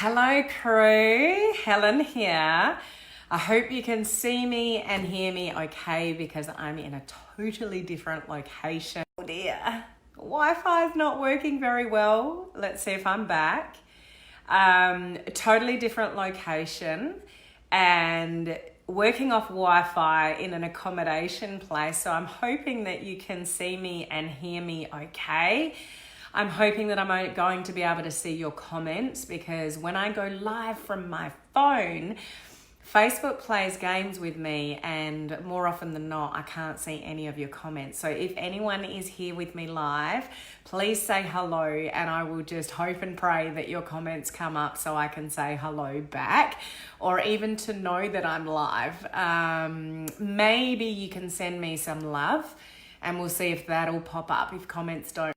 Hello crew, Helen here. I hope you can see me and hear me okay because I'm in a totally different location. Oh dear, Wi-Fi is not working very well. Let's see if I'm back. Totally different location and working off Wi-Fi in an accommodation place. So I'm hoping that you can see me and hear me okay. I'm hoping that I'm going to be able to see your comments because when I go live from my phone, Facebook plays games with me and more often than not, I can't see any of your comments. So if anyone is here with me live, please say hello and I will just hope and pray that your comments come up so I can say hello back or even to know that I'm live. Maybe you can send me some love and we'll see if that'll pop up if comments don't.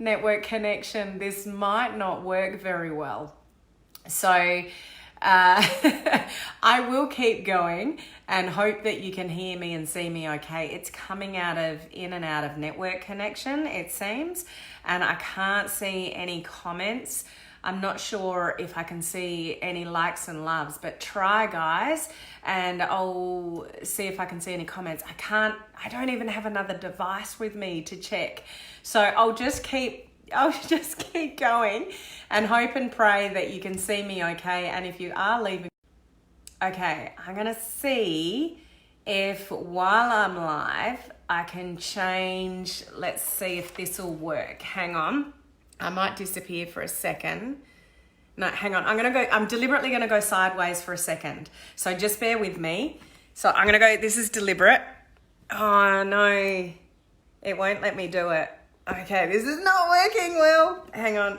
Network connection, this might not work very well. So I will keep going and hope that you can hear me and see me okay. It's coming in and out of network connection, it seems, and I can't see any comments. I'm not sure if I can see any likes and loves, but try guys and I'll see if I can see any comments. I don't even have another device with me to check. So I'll just keep going and hope and pray that you can see me okay. And if you are leaving, okay, I'm gonna see if while I'm live, I can change, let's see if this will work. Hang on. I might disappear for a second. No, hang on. I'm deliberately going to go sideways for a second. So just bear with me. So I'm going to go, this is deliberate. Oh no, it won't let me do it. Okay, this is not working well. Hang on.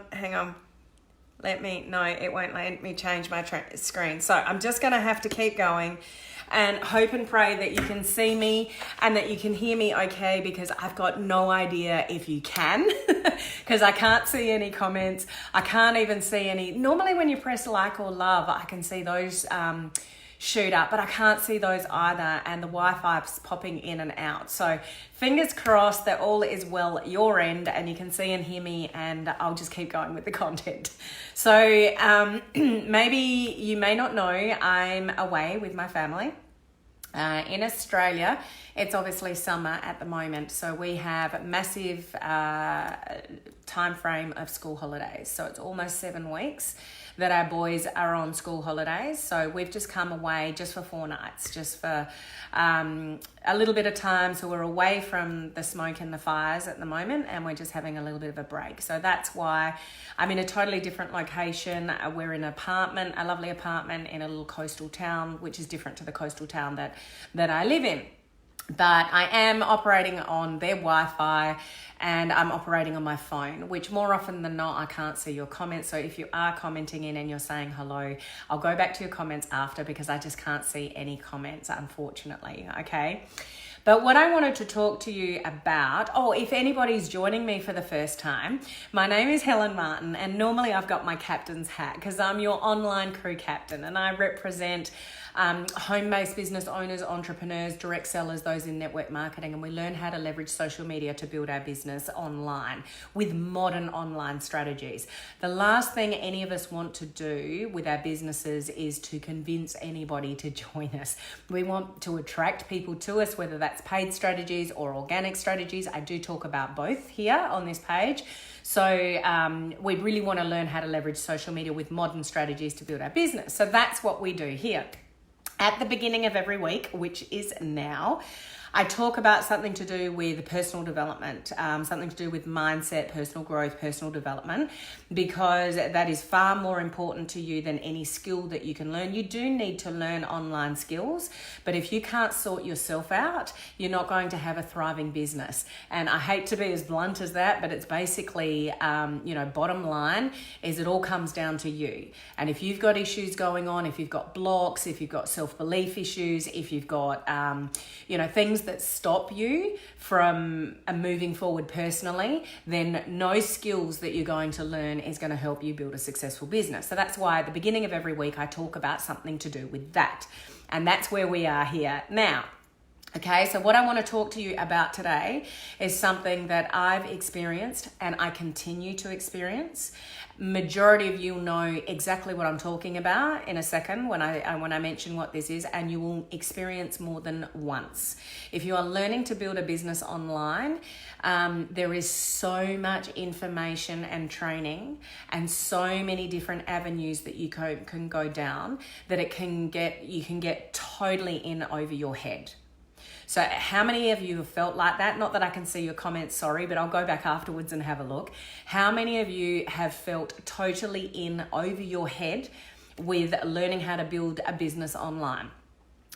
It won't let me change my screen. So I'm just going to have to keep going and hope and pray that you can see me and that you can hear me okay because I've got no idea if you can because I can't see any comments. I can't even see any. Normally when you press like or love, I can see those shoot up, but I can't see those either and the Wi-Fi's popping in and out. So fingers crossed that all is well at your end and you can see and hear me and I'll just keep going with the content. So maybe you may not know I'm away with my family. In Australia, it's obviously summer at the moment, so we have a massive time frame of school holidays. So it's almost 7 weeks that our boys are on school holidays. So we've just come away just for 4 nights, just for a little bit of time. So we're away from the smoke and the fires at the moment, and we're just having a little bit of a break. So that's why I'm in a totally different location. We're in an apartment, a lovely apartment in a little coastal town, which is different to the coastal town that I live in. But I am operating on their Wi-Fi and I'm operating on my phone, which more often than not, I can't see your comments. So if you are commenting in and you're saying hello, I'll go back to your comments after because I just can't see any comments, unfortunately, okay? But what I wanted to talk to you about, if anybody's joining me for the first time, my name is Helen Martin and normally I've got my captain's hat because I'm your online crew captain and I represent home-based business owners, entrepreneurs, direct sellers, those in network marketing, and we learn how to leverage social media to build our business online with modern online strategies. The last thing any of us want to do with our businesses is to convince anybody to join us. We want to attract people to us, whether that's paid strategies or organic strategies. I do talk about both here on this page. So we really want to learn how to leverage social media with modern strategies to build our business. So that's what we do here. At the beginning of every week, which is now, I talk about something to do with personal development, something to do with mindset, personal growth, personal development, because that is far more important to you than any skill that you can learn. You do need to learn online skills, but if you can't sort yourself out, you're not going to have a thriving business. And I hate to be as blunt as that, but it's basically, bottom line is it all comes down to you. And if you've got issues going on, if you've got blocks, if you've got self-belief issues, if you've got, things that stop you from moving forward personally, then no skills that you're going to learn is going to help you build a successful business. So that's why at the beginning of every week, I talk about something to do with that. And that's where we are here now. Okay, so what I want to talk to you about today is something that I've experienced and I continue to experience. Majority of you know exactly what I'm talking about in a second when I mention what this is, and you will experience more than once. If you are learning to build a business online, there is so much information and training and so many different avenues that you can go down that you can get totally in over your head. So how many of you have felt like that? Not that I can see your comments, sorry, but I'll go back afterwards and have a look. How many of you have felt totally in over your head with learning how to build a business online?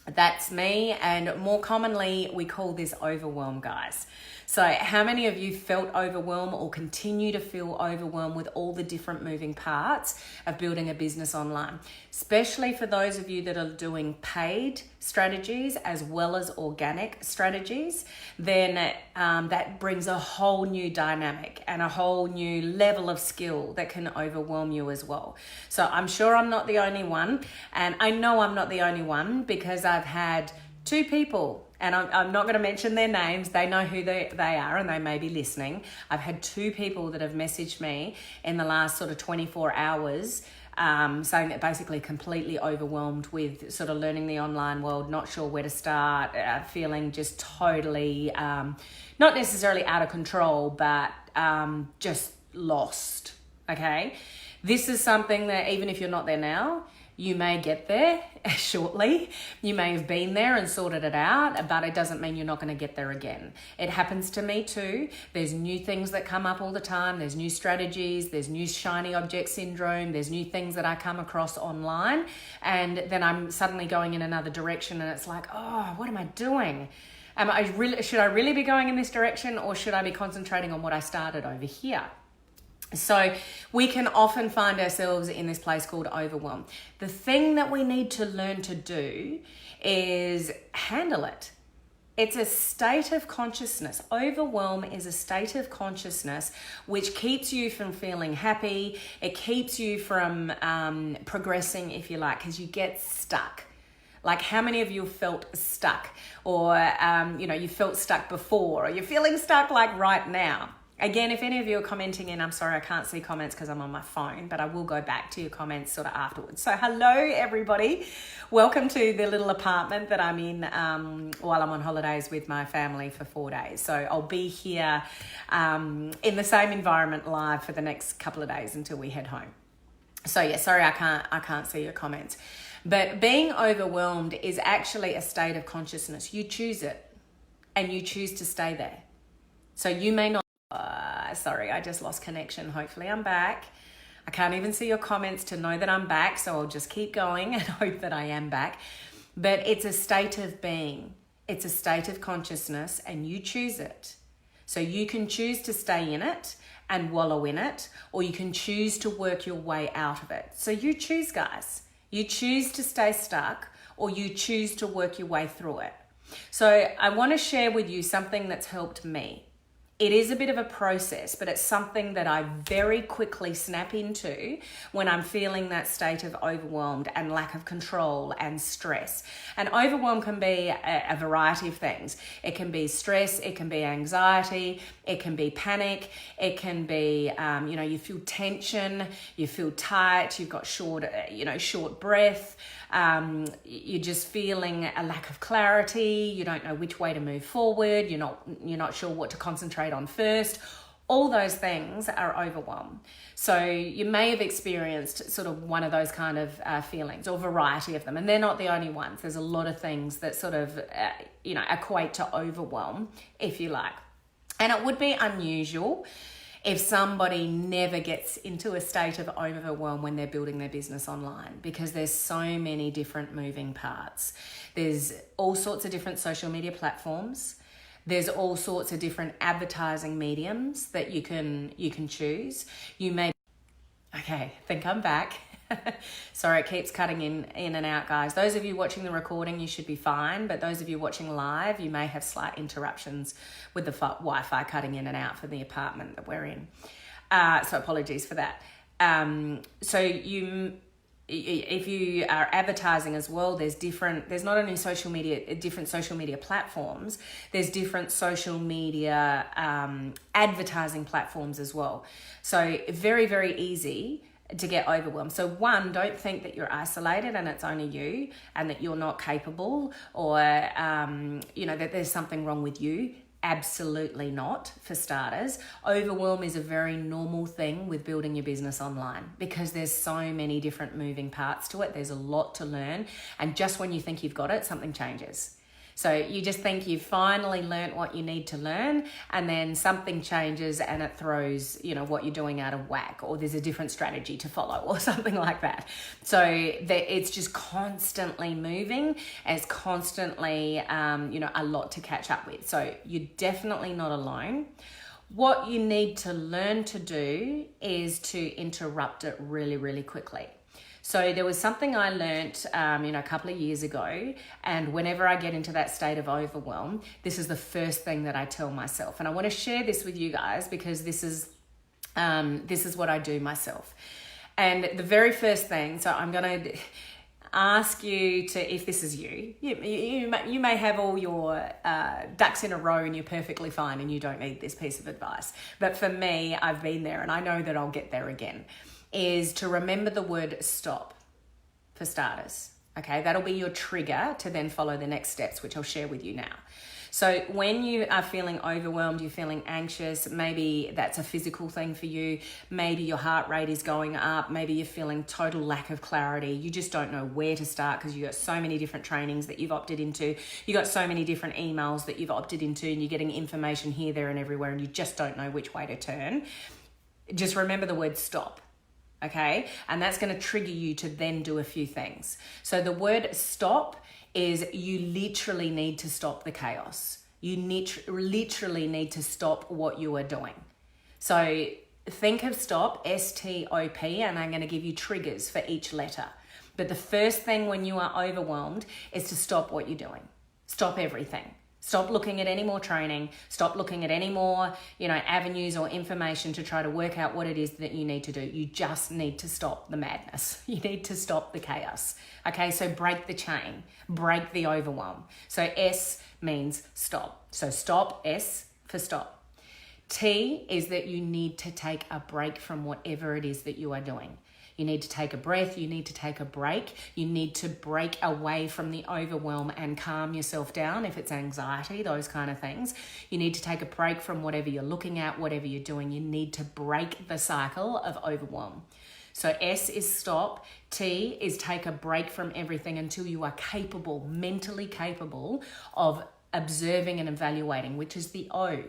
That's me, and more commonly, we call this overwhelm, guys. So how many of you felt overwhelmed or continue to feel overwhelmed with all the different moving parts of building a business online? Especially for those of you that are doing paid strategies as well as organic strategies, then that brings a whole new dynamic and a whole new level of skill that can overwhelm you as well. So I'm sure I'm not the only one, and I know I'm not the only one because I've had two people, and I'm not going to mention their names. They know who they are and they may be listening. I've had two people that have messaged me in the last sort of 24 hours saying that basically completely overwhelmed with sort of learning the online world, not sure where to start, feeling just totally, not necessarily out of control, but just lost, okay? This is something that even if you're not there now, you may get there shortly. You may have been there and sorted it out, but it doesn't mean you're not going to get there again. It happens to me too. There's new things that come up all the time. There's new strategies. There's new shiny object syndrome. There's new things that I come across online. And then I'm suddenly going in another direction and it's like, oh, what am I doing? Should I really be going in this direction, or should I be concentrating on what I started over here? So we can often find ourselves in this place called overwhelm. The thing that we need to learn to do is handle it. It's a state of consciousness. Overwhelm is a state of consciousness which keeps you from feeling happy. It keeps you from progressing, if you like, because you get stuck. Like, how many of you felt stuck, or you felt stuck before, or you're feeling stuck like right now? Again, if any of you are commenting in, I'm sorry, I can't see comments because I'm on my phone, but I will go back to your comments sort of afterwards. So hello, everybody. Welcome to the little apartment that I'm in while I'm on holidays with my family for 4 days. So I'll be here in the same environment live for the next couple of days until we head home. So yeah, sorry, I can't see your comments. But being overwhelmed is actually a state of consciousness. You choose it and you choose to stay there. So you may not, sorry, I just lost connection. Hopefully I'm back. I can't even see your comments to know that I'm back, so I'll just keep going and hope that I am back. But it's a state of being. It's a state of consciousness and you choose it. So you can choose to stay in it and wallow in it, or you can choose to work your way out of it. So you choose, guys. You choose to stay stuck, or you choose to work your way through it. So I want to share with you something that's helped me. It is a bit of a process, but it's something that I very quickly snap into when I'm feeling that state of overwhelmed and lack of control and stress. And overwhelm can be a variety of things. It can be stress, it can be anxiety, it can be panic, it can be, you feel tension, you feel tight, you've got short breath, you're just feeling a lack of clarity, you don't know which way to move forward, you're not sure what to concentrate on first. All those things are overwhelm. So you may have experienced sort of one of those kind of feelings, or variety of them, and they're not the only ones. There's a lot of things that sort of equate to overwhelm, if you like. And it would be unusual if somebody never gets into a state of overwhelm when they're building their business online, because there's so many different moving parts. There's all sorts of different social media platforms. There's all sorts of different advertising mediums that you can choose. Okay, I think I'm back. Sorry, it keeps cutting in and out, guys. Those of you watching the recording, you should be fine. But those of you watching live, you may have slight interruptions with the Wi-Fi cutting in and out for the apartment that we're in. So apologies for that. So if you are advertising as well, there's not only different social media platforms, there's different social media advertising platforms as well. So very, very easy to get overwhelmed. So one, don't think that you're isolated and it's only you and that you're not capable, or that there's something wrong with you. Absolutely not, for starters. Overwhelm is a very normal thing with building your business online, because there's so many different moving parts to it. There's a lot to learn. And just when you think you've got it, something changes. So you just think you've finally learnt what you need to learn, and then something changes and it throws, what you're doing out of whack, or there's a different strategy to follow or something like that. So it's just constantly moving. And it's constantly, a lot to catch up with. So you're definitely not alone. What you need to learn to do is to interrupt it really, really quickly. So there was something I learnt, a couple of years ago, and whenever I get into that state of overwhelm, this is the first thing that I tell myself. And I want to share this with you guys, because this is what I do myself. And the very first thing, so I'm going to ask you to, if this is you may have all your ducks in a row and you're perfectly fine and you don't need this piece of advice. But for me, I've been there and I know that I'll get there again. Is to remember the word stop, for starters. Okay, that'll be your trigger to then follow the next steps, which I'll share with you now. So when you are feeling overwhelmed, you're feeling anxious, maybe that's a physical thing for you, maybe your heart rate is going up, maybe you're feeling total lack of clarity, you just don't know where to start because you've got so many different trainings that you've opted into, you've got so many different emails that you've opted into, and you're getting information here, there, and everywhere, and you just don't know which way to turn. Just remember the word stop. Okay, and that's going to trigger you to then do a few things. So the word stop is you literally need to stop the chaos. You literally need to stop what you are doing. So think of stop, S-T-O-P, and I'm going to give you triggers for each letter. But the first thing when you are overwhelmed is to stop what you're doing. Stop everything. Stop looking at any more training. Stop looking at any more, avenues or information to try to work out what it is that you need to do. You just need to stop the madness. You need to stop the chaos. Okay, so break the chain, break the overwhelm. So S means stop. So stop, S for stop. T is that you need to take a break from whatever it is that you are doing. You need to take a breath, you need to take a break, you need to break away from the overwhelm and calm yourself down if it's anxiety, those kind of things. You need to take a break from whatever you're looking at, whatever you're doing. You need to break the cycle of overwhelm. So S is stop, T is take a break from everything until you are capable, mentally capable of observing and evaluating, which is the O.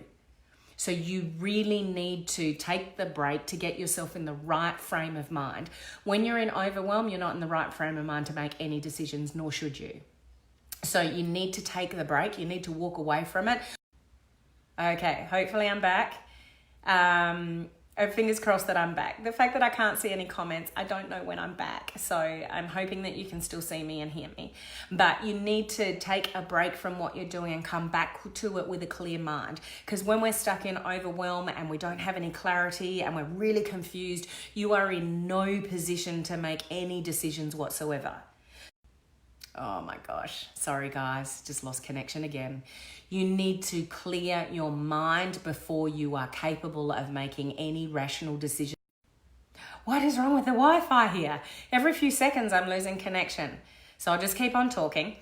So you really need to take the break to get yourself in the right frame of mind. When you're in overwhelm, you're not in the right frame of mind to make any decisions, nor should you. So you need to take the break. You need to walk away from it. Okay, hopefully I'm back. Fingers crossed that I'm back. The fact that I can't see any comments, I don't know when I'm back. So I'm hoping that you can still see me and hear me. But you need to take a break from what you're doing and come back to it with a clear mind. Because when we're stuck in overwhelm and we don't have any clarity and we're really confused, you are in no position to make any decisions whatsoever. Oh my gosh. Sorry guys, just lost connection again. You need to clear your mind before you are capable of making any rational decision. What is wrong with the Wi-Fi here? Every few seconds I'm losing connection. So I'll just keep on talking.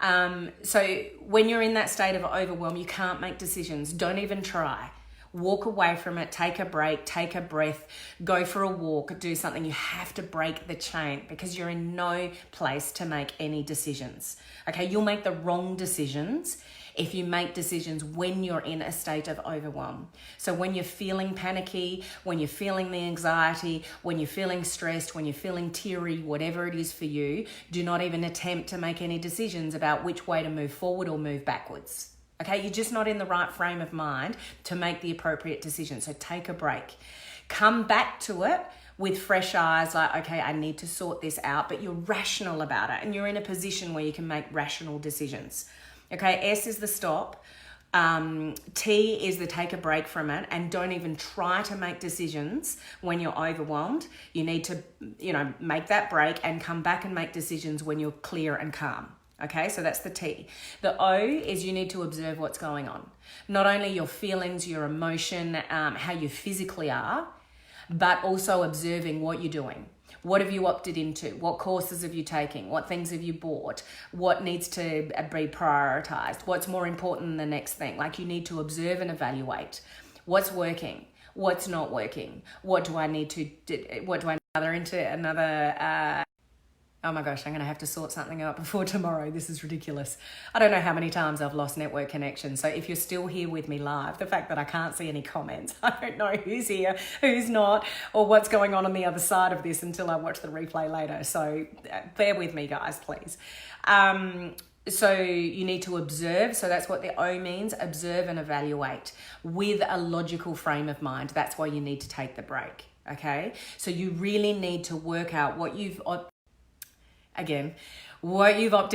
So when you're in that state of overwhelm, you can't make decisions. Don't even try. Walk away from it, take a break, take a breath, go for a walk, do something. You have to break the chain because you're in no place to make any decisions. Okay, you'll make the wrong decisions if you make decisions when you're in a state of overwhelm. So when you're feeling panicky, when you're feeling the anxiety, when you're feeling stressed, when you're feeling teary, whatever it is for you, do not even attempt to make any decisions about which way to move forward or move backwards. Okay, you're just not in the right frame of mind to make the appropriate decision. So take a break. Come back to it with fresh eyes, like, okay, I need to sort this out, but you're rational about it and you're in a position where you can make rational decisions. Okay, S is the stop. T is the take a break from it and don't even try to make decisions when you're overwhelmed. You need to, make that break and come back and make decisions when you're clear and calm. Okay, so that's the T. The O is you need to observe what's going on. Not only your feelings, your emotion, how you physically are, but also observing what you're doing. What have you opted into? What courses have you taken? What things have you bought? What needs to be prioritized? What's more important than the next thing? Like, you need to observe and evaluate what's working, what's not working. What do I need another oh my gosh, I'm going to have to sort something out before tomorrow. This is ridiculous. I don't know how many times I've lost network connection. So if you're still here with me live, the fact that I can't see any comments, I don't know who's here, who's not, or what's going on the other side of this until I watch the replay later. So bear with me, guys, please. So you need to observe. So that's what the O means, observe and evaluate with a logical frame of mind. That's why you need to take the break, okay? So you really need to work out what you've opted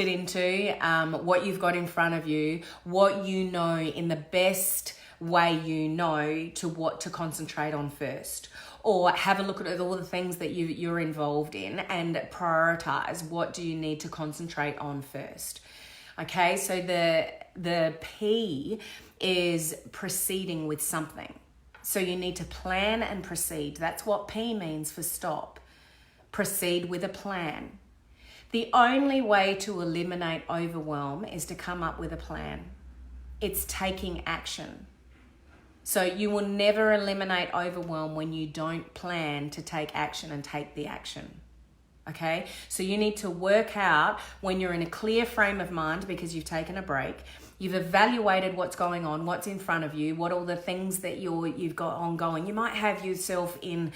into, what you've got in front of you, what you know in the best way you know to what to concentrate on first. Or have a look at all the things that you're involved in and prioritize what do you need to concentrate on first. Okay, so the P is proceeding with something. So you need to plan and proceed. That's what P means for stop. Proceed with a plan. The only way to eliminate overwhelm is to come up with a plan. It's taking action. So you will never eliminate overwhelm when you don't plan to take action and take the action. Okay? So you need to work out when you're in a clear frame of mind because you've taken a break. You've evaluated what's going on, what's in front of you, what all the things that you've got ongoing. You might have yourself in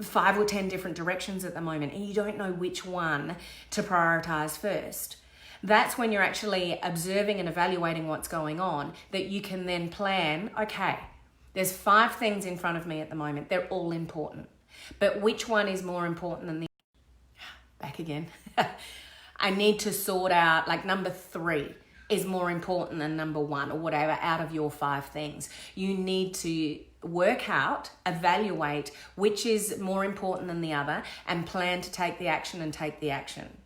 5 or 10 different directions at the moment and you don't know which one to prioritize first. That's when you're actually observing and evaluating what's going on, that you can then plan, okay, there's 5 things in front of me at the moment. They're all important. But which one is more important than the back again? I need to sort out, like, number 3 is more important than number 1 or whatever out of your 5 things. You need to work out, evaluate which is more important than the other and plan to take the action and take the action.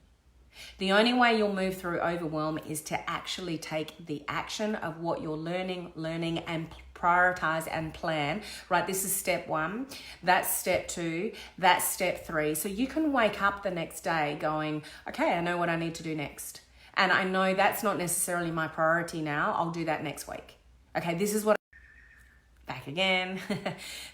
The only way you'll move through overwhelm is to actually take the action of what you're learning and prioritize and plan. Right, this is step 1, that's step 2, that's step 3. So you can wake up the next day going, okay, I know what I need to do next. And I know that's not necessarily my priority now. I'll do that next week. Okay, this is what back again.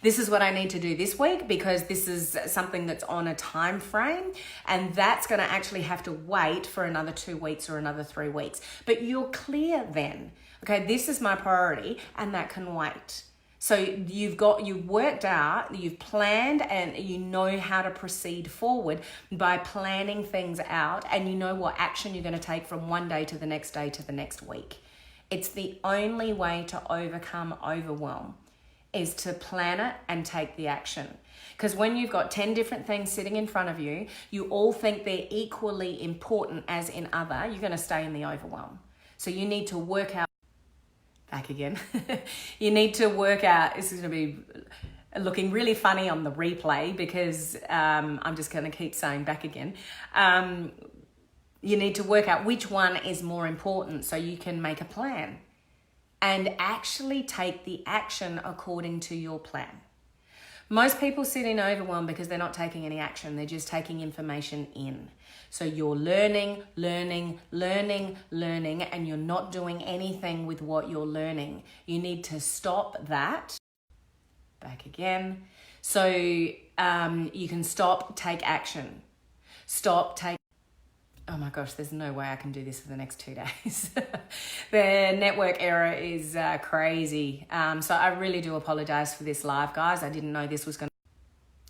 This is what I need to do this week because this is something that's on a time frame and that's going to actually have to wait for another 2 weeks or another 3 weeks. But you're clear then. Okay, this is my priority and that can wait. So you've worked out, you've planned, and you know how to proceed forward by planning things out, and you know what action you're going to take from one day to the next day to the next week. It's the only way to overcome overwhelm is to plan it and take the action. Because when you've got 10 different things sitting in front of you, you all think they're equally important as in other, you're going to stay in the overwhelm. So you need to work out back again. You need to work out, this is going to be looking really funny on the replay because I'm just going to keep saying back again. You need to work out which one is more important so you can make a plan and actually take the action according to your plan. Most people sit in overwhelm because they're not taking any action. They're just taking information in. So you're learning, and you're not doing anything with what you're learning. You need to stop that. Back again. So you can stop, take action. Stop, take. Oh my gosh, there's no way I can do this for the next 2 days. The network error is crazy. So I really do apologize for this live, guys. I didn't know this was going to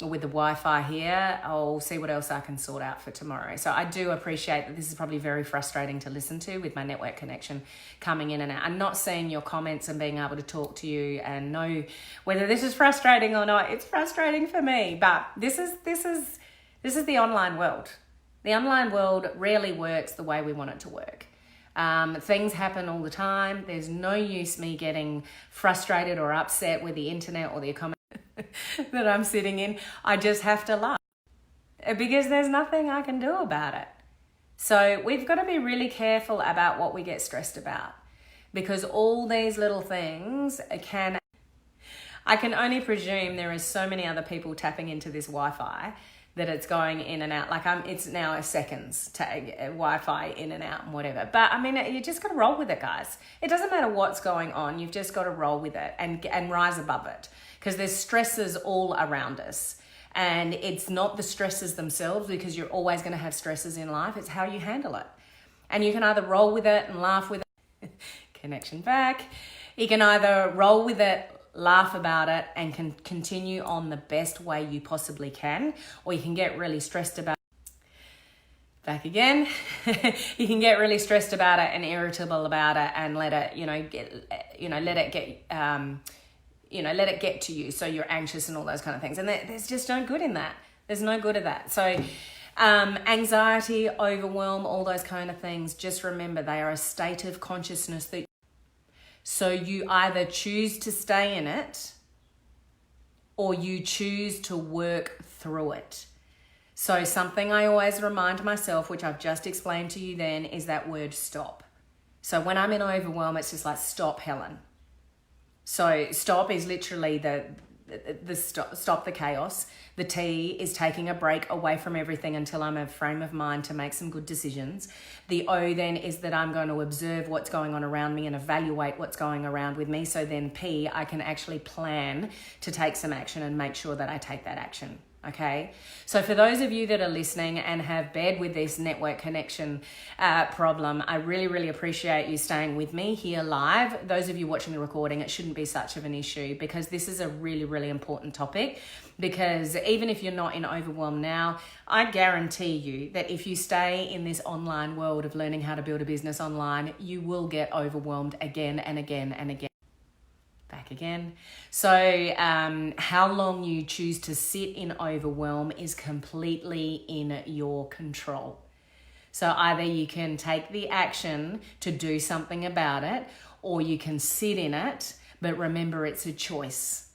with the Wi-Fi here. I'll see what else I can sort out for tomorrow. So I do appreciate that this is probably very frustrating to listen to with my network connection coming in and out. I'm not seeing your comments and being able to talk to you and know whether this is frustrating or not. It's frustrating for me, but this is the online world. The online world rarely works the way we want it to work. Things happen all the time. There's no use me getting frustrated or upset with the internet or the accommodation that I'm sitting in. I just have to laugh because there's nothing I can do about it. So we've got to be really careful about what we get stressed about, because all these little things I can only presume there is so many other people tapping into this Wi-Fi that it's going in and out. Like it's now a seconds tag, Wi-Fi in and out and whatever. But I mean, you just got to roll with it, guys. It doesn't matter what's going on. You've just got to roll with it and rise above it, because there's stresses all around us. And it's not the stresses themselves, because you're always going to have stresses in life. It's how you handle it. And you can either roll with it and laugh with it. Connection back. You can either roll with it, laugh about it, and can continue on the best way you possibly can, or you can get really stressed about it. Back again. You can get really stressed about it and irritable about it and let it get to you, so you're anxious and all those kind of things. And there's just no good in that. There's no good of that. So anxiety, overwhelm, all those kind of things, just remember they are a state of consciousness so you either choose to stay in it or you choose to work through it. So something I always remind myself, which I've just explained to you then, is that word stop. So when I'm in overwhelm, it's just like, stop, Helen. So stop is literally the stop the chaos. The T is taking a break away from everything until I'm a frame of mind to make some good decisions. The O then is that I'm going to observe what's going on around me and evaluate what's going around with me. So then P, I can actually plan to take some action and make sure that I take that action. Okay, so for those of you that are listening and have bared with this network connection problem, I really, really appreciate you staying with me here live. Those of you watching the recording, it shouldn't be such of an issue, because this is a really, really important topic. Because even if you're not in overwhelm now, I guarantee you that if you stay in this online world of learning how to build a business online, you will get overwhelmed again and again and again. Back again. So how long you choose to sit in overwhelm is completely in your control. So either you can take the action to do something about it, or you can sit in it, but remember, it's a choice.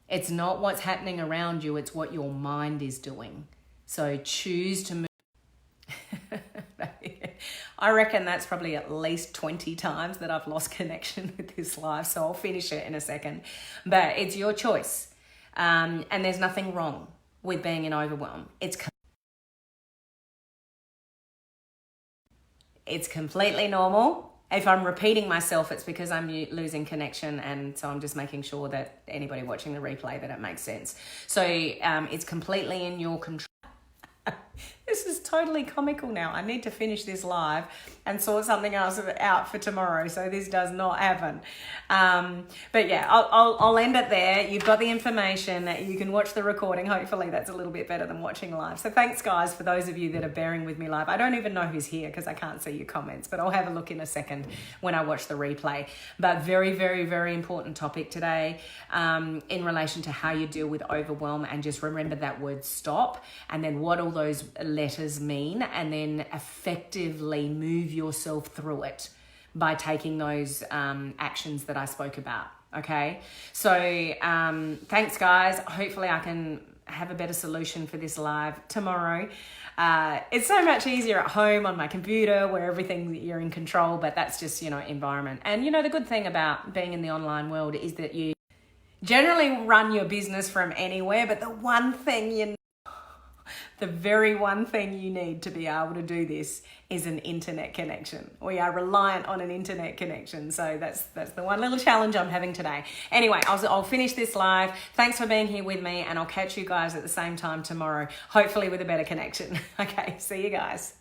It's not what's happening around you, it's what your mind is doing. So choose to move. I reckon that's probably at least 20 times that I've lost connection with this live, so I'll finish it in a second. But it's your choice. And there's nothing wrong with being in overwhelm. It's completely normal. If I'm repeating myself, it's because I'm losing connection, and so I'm just making sure that anybody watching the replay, that it makes sense. So it's completely in your control. This is totally comical now. I need to finish this live and sort something else out for tomorrow, so this does not happen. But yeah, I'll end it there. You've got the information. You can watch the recording. Hopefully that's a little bit better than watching live. So thanks, guys, for those of you that are bearing with me live. I don't even know who's here because I can't see your comments, but I'll have a look in a second when I watch the replay. But very, very, very important topic today in relation to how you deal with overwhelm, and just remember that word stop, and then what all those letters mean, and then effectively move yourself through it by taking those actions that I spoke about. Okay, so thanks, guys. Hopefully I can have a better solution for this live tomorrow. It's so much easier at home on my computer where everything, you're in control, but that's just, environment. And the good thing about being in the online world is that you generally run your business from anywhere, but the very one thing you need to be able to do this is an internet connection. We are reliant on an internet connection. So that's the one little challenge I'm having today. Anyway, I'll finish this live. Thanks for being here with me, and I'll catch you guys at the same time tomorrow, hopefully with a better connection. Okay, see you guys.